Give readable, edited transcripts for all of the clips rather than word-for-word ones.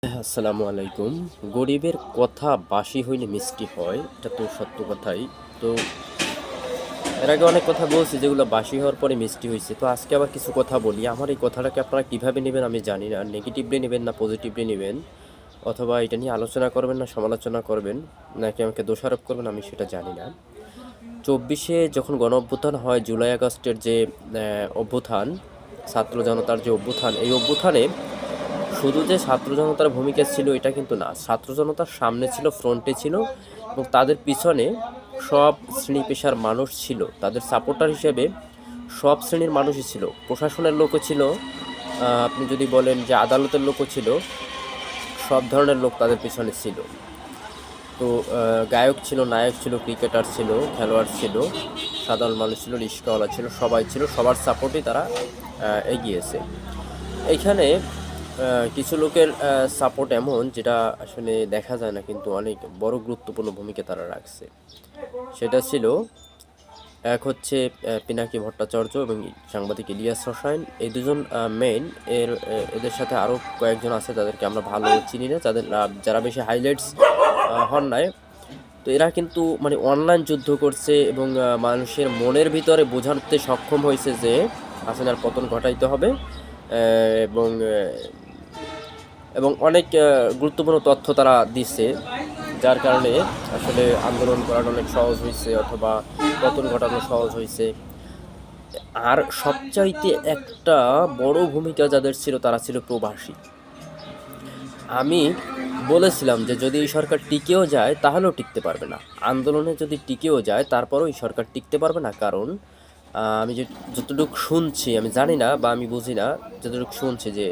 আসসালামু আলাইকুম। গরিবের কথা বাসি হইলে মিষ্টি হয়, এটা তো সত্য কথাই। তো এর আগে অনেক কথা বলছি যেগুলো বাসি হওয়ার পরে মিষ্টি হয়েছে। তো আজকে আবার কিছু কথা বলি। আমার এই কথাটাকে আপনারা কিভাবে নেবেন আমি জানি না। নেগেটিভলি নেবেন না পজিটিভলি নেবেন, অথবা এটা নিয়ে আলোচনা করবেন না সমালোচনা করবেন, নাকি আমাকে দোষারোপ করবেন আমি সেটা জানি না। 24-এ যখন গণ অভ্যুত্থান হয়, জুলাই আগস্টের যে অভ্যুত্থান, ছাত্র জনতার যে অভ্যুত্থান, এই অভ্যুত্থানে শুধু যে ছাত্র জনতার ভূমিকা ছিল এটা কিন্তু না। ছাত্র জনতার সামনে ছিল, ফ্রন্টে ছিল, এবং তাদের পিছনে সব শ্রেণী পেশার মানুষ ছিল। তাদের সাপোর্টার হিসেবে সব শ্রেণীর মানুষই ছিল। প্রশাসনের লোকও ছিল, আপনি যদি বলেন যে আদালতের লোকও ছিল, সব ধরনের লোক তাদের পিছনে ছিল। তো গায়ক ছিল, নায়ক ছিল, ক্রিকেটার ছিল, খেলোয়াড় ছিল, সাধারণ মানুষ ছিল, রিক্সাওয়ালা ছিল, সবাই ছিল। সবার সাপোর্টেই তারা এগিয়েছে। এইখানে কিছু লোকের সাপোর্ট এমন যেটা আসলে দেখা যায় না, কিন্তু অনেক বড় গুরুত্বপূর্ণ ভূমিকা তারা রাখছে। সেটা ছিল, এক হচ্ছে পিনাকি ভট্টাচার্য এবং সাংবাদিক ইলিয়াস হোসাইন। এই দুজন মেইন। এদের সাথে আরও কয়েকজন আছে যাদেরকে আমরা ভালো চিনি না, যারা বেশি হাইলাইটস হন নাই। তো এরা কিন্তু মানে অনলাইন যুদ্ধ করছে এবং মানুষের মনের ভিতরে বোঝাতে সক্ষম হয়েছে যে হাসিনার পতন ঘটাইতে হবে, এবং এবং অনেক গুরুত্বপূর্ণ তথ্য তারা দিচ্ছে, যার কারণে আসলে আন্দোলন করানো অনেক সহজ হয়েছে, অথবা পতন ঘটানো সহজ হয়েছে। আর সবচাইতে একটা বড় ভূমিকা যাদের ছিল তারা ছিল প্রবাসী। আমি বলেছিলাম যে যদি এই সরকার টিকেও যায় তাহলেও টিকতে পারবে না। আন্দোলনে যদি টিকেও যায় তারপরেও এই সরকার টিকতে পারবে না। কারণ আমি যতটুকু শুনছি, আমি জানি না বা আমি বুঝি না, যতটুকু শুনছি যে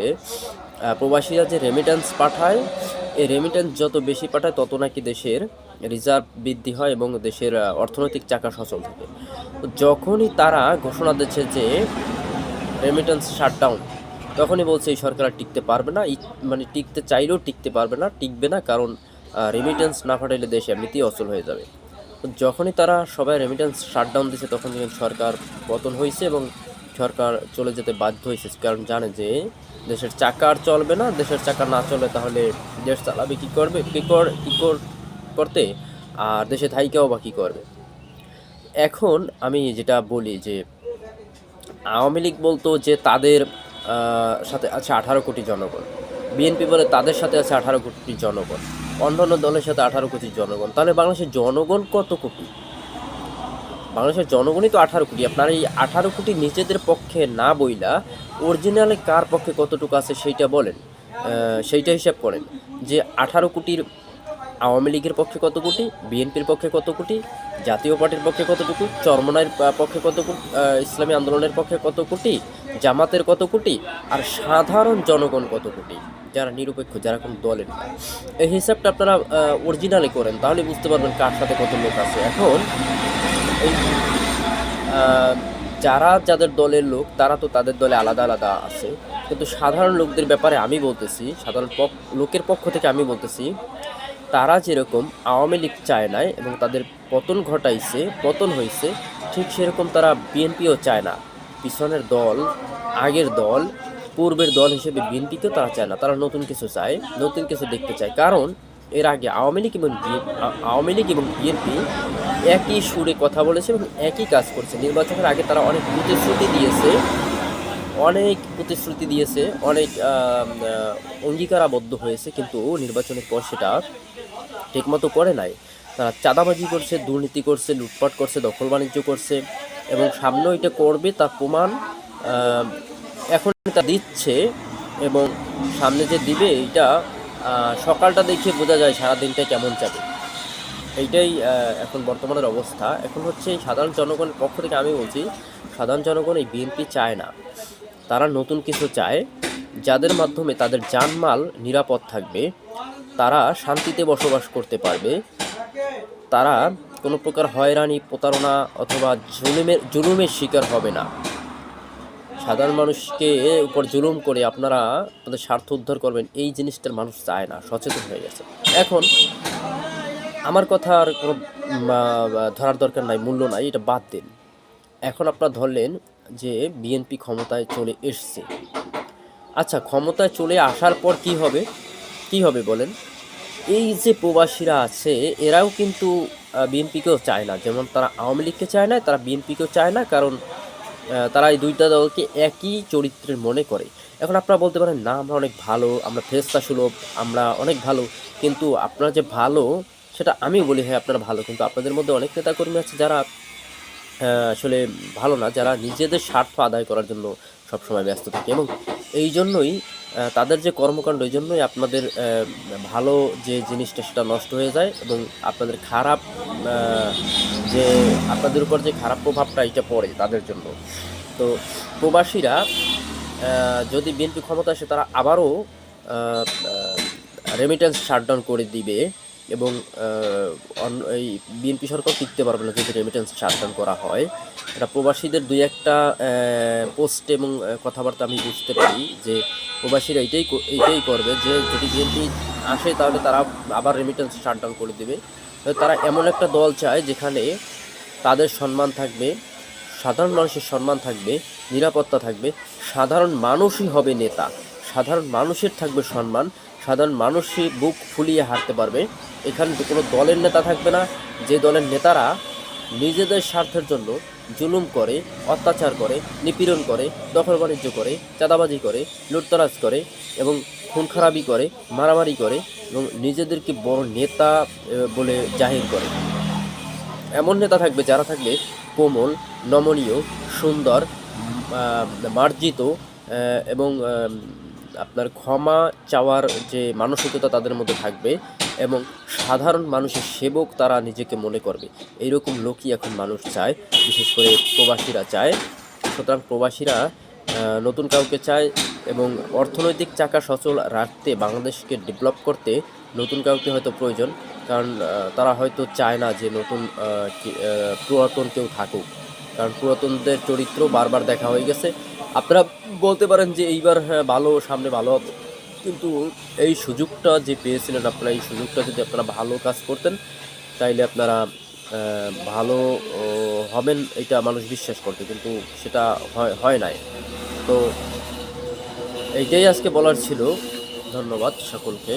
প্রবাসীরা যে রেমিট্যান্স পাঠায়, এই রেমিট্যান্স যত বেশি পাঠায় তত নাকি দেশের রিজার্ভ বৃদ্ধি হয় এবং দেশের অর্থনৈতিক চাকা সচল থাকে। তো যখনই তারা ঘোষণা দিচ্ছে যে রেমিট্যান্স শাটডাউন, তখনই বলছে এই সরকার আর টিকতে পারবে না। মানে টিকতে চাইলেও টিকতে পারবে না, টিকবে না। কারণ রেমিট্যান্স না পাঠাইলে দেশ এমনিতেই অচল হয়ে যাবে। তো যখনই তারা সবাই রেমিট্যান্স শাটডাউন দিচ্ছে তখন দেখেন সরকার পতন হয়েছে এবং সরকার চলে যেতে বাধ্য হয়েছে। কারণ জানে যে দেশের চাকা আর চলবে না। দেশের চাকা না চলে তাহলে দেশ চালাবে কী করবে, করতে, আর দেশে থাইকাও বা কী করবে। এখন আমি যেটা বলি যে আওয়ামী লীগ বলতো যে তাদের সাথে আছে 18 কোটি জনগণ, বিএনপি বলে তাদের সাথে আছে 18 কোটি জনগণ, অন্যান্য দলের সাথে 18 কোটি জনগণ। তাহলে বাংলাদেশের জনগণ কত কোটি? বাংলাদেশের জনগণই তো 18 কোটি। আপনার এই 18 কোটি নিজেদের পক্ষে না বইলা অরিজিনালি কার পক্ষে কতটুকু আছে সেইটা বলেন, সেইটা হিসাব করেন যে 18 কোটির আওয়ামী লীগের পক্ষে কত কোটি, বিএনপির পক্ষে কত কোটি, জাতীয় পার্টির পক্ষে কতটুকু, চরমনাইয়ের পক্ষে কত কোটি, ইসলামী আন্দোলনের পক্ষে কত কোটি, জামাতের কত কোটি, আর সাধারণ জনগণ কত কোটি, যারা নিরপেক্ষ, যারা কোনো দলের না। এই হিসাবটা আপনারা অরিজিনালি করেন, তাহলে বুঝতে পারবেন কার সাথে কত লোক আছে। এখন এই যাদের দলের লোক তারা তো তাদের দলে আলাদা আলাদা আছে, কিন্তু সাধারণ লোকদের ব্যাপারে আমি বলতেছি, সাধারণ লোকের পক্ষ থেকে আমি বলতেছি, তারা যেরকম আওয়ামী লীগ চায় নাই এবং তাদের পতন হয়েছে, ঠিক সেরকম তারা বিএনপিও চায় না। পিছনের দল, আগের দল, পূর্বের দল হিসেবে বিএনপিকেও তারা চায় না। তারা নতুন কিছু চায়, নতুন কিছু দেখতে চায়। কারণ এর আগে আওয়ামী লীগ এবং বিএনপি একই সুরে কথা বলেছে এবং একই কাজ করছে। নির্বাচনের আগে তারা অনেক প্রতিশ্রুতি দিয়েছে, অনেক অঙ্গীকারাবদ্ধ হয়েছে, কিন্তু নির্বাচনের পর সেটা ঠিকমতো করে নাই। তারা চাঁদাবাজি করছে, দুর্নীতি করছে, লুটপাট করছে, দখল বাণিজ্য করছে, এবং সামনেও এটা করবে তার প্রমাণ এখন তা দিচ্ছে। এবং সামনে যে দিবে এটা সকালটা দেখে বোঝা যায় সারাদিনটা কেমন যাবে। এইটাই এখন বর্তমানের অবস্থা। এখন হচ্ছে সাধারণ জনগণের পক্ষ থেকে আমি বলছি, সাধারণ জনগণ এই বিএনপি চায় না। তারা নতুন কিছু চায়, যাদের মাধ্যমে তাদের জানমাল নিরাপদ থাকবে, তারা শান্তিতে বসবাস করতে পারবে, তারা কোনো প্রকার হয়রানি, প্রতারণা অথবা জুলুমের শিকার হবে না। সাধারণ মানুষকে উপর জুলুম করে আপনারা তাদের স্বার্থ উদ্ধার করবেন, এই জিনিসটার মানুষ চায় না, সচেতন হয়ে গেছে। এখন আমার কথা আর কোনো ধরার দরকার নাই, মূল্য নাই, এটা বাদ দিন। এখন আপনারা ধরলেন যে বিএনপি ক্ষমতায় চলে এসছে। আচ্ছা, ক্ষমতায় চলে আসার পর কি হবে? কি হবে বলেন? এই যে প্রবাসীরা আছে এরাও কিন্তু বিএনপিকেও চায় না, যেমন তারা আওয়ামী লীগকে চায় না, তারা বিএনপিকেও চায় না, কারণ তারা এই দুইটা দলকে একই চরিত্রের মনে করে। এখন আপনারা বলতে পারেন না আমরা অনেক ভালো, আমরা ফেরেশতা সুলভ, আমরা অনেক ভালো, কিন্তু আপনারা যে ভালো সেটা আমিও বলি হ্যাঁ আপনারা ভালো, কিন্তু আপনাদের মধ্যে অনেক নেতাকর্মী আছে যারা আসলে ভালো না, যারা নিজেদের স্বার্থ আদায় করার জন্য সবসময় ব্যস্ত থাকে, এবং এই জন্যই তাদের যে কর্মকাণ্ড, এই জন্যই আপনাদের ভালো যে জিনিসটা সেটা নষ্ট হয়ে যায়, এবং আপনাদের খারাপ যে আপনাদের উপর যে খারাপ প্রভাবটা এটা পড়ে তাদের জন্য। তো প্রবাসীরা যদি বিএনপি ক্ষমতা আসে তারা আবারও রেমিটেন্স শাটডাউন করে দিবে, এবং এই বিএনপি সরকার টিকতে পারবে না যদি রেমিটেন্স শাটডাউন করা হয়। এটা প্রবাসীদের দুই একটা পোস্ট এবং কথাবার্তা আমি বুঝতে পারি যে প্রবাসীরা এইটাই করবে, যে যদি বিএনপি আসে তাহলে তারা আবার রেমিটেন্স শাটডাউন করে দেবে। তারা এমন একটা দল চায় যেখানে তাদের সম্মান থাকবে, সাধারণ মানুষের সম্মান থাকবে, নিরাপত্তা থাকবে, সাধারণ মানুষই হবে নেতা, সাধারণ মানুষের থাকবে সম্মান, সাধারণ মানুষই বুক ফুলিয়ে হাঁটতে পারবে। এখানে কোনো দলের নেতা থাকবে না, যে দলের নেতারা নিজেদের স্বার্থের জন্য জুলুম করে, অত্যাচার করে, নিপীড়ন করে, দখল বাণিজ্য করে, চাঁদাবাজি করে, লুটতরাজ করে, এবং খুন খারাপি করে, মারামারি করে, এবং নিজেদেরকে বড় নেতা বলে জাহির করে। এমন নেতা থাকবে যারা থাকবে কোমল, নমনীয়, সুন্দর, মার্জিত, এবং আপনার ক্ষমা চাওয়ার যে মানসিকতা তাদের মধ্যে থাকবে, এবং সাধারণ মানুষের সেবক তারা নিজেকে মনে করবে। এইরকম লোকই এখন মানুষ চায়, বিশেষ করে প্রবাসীরা চায়। সুতরাং প্রবাসীরা নতুন কাউকে চায়, এবং অর্থনৈতিক চাকা সচল রাখতে, বাংলাদেশকে ডেভেলপ করতে নতুন কাউকে হয়তো প্রয়োজন, কারণ তারা হয়তো চায় না যে নতুন পুরাতন কেউ থাকুক, কারণ পুরাতনদের চরিত্র বারবার দেখা হয়ে গেছে। আপনারা বলতে পারেন যে এইবার হ্যাঁ ভালো, সামনে ভালো হবে, কিন্তু এই সুযোগটা যে পেয়েছিলেন আপনারা, এই সুযোগটা যদি আপনারা ভালো কাজ করতেন তাইলে আপনারা ভালো হবেন, এটা মানুষ বিশ্বাস করতে, কিন্তু সেটা হয় নাই। তো এইটাই আজকে বলার ছিল। ধন্যবাদ সকলকে।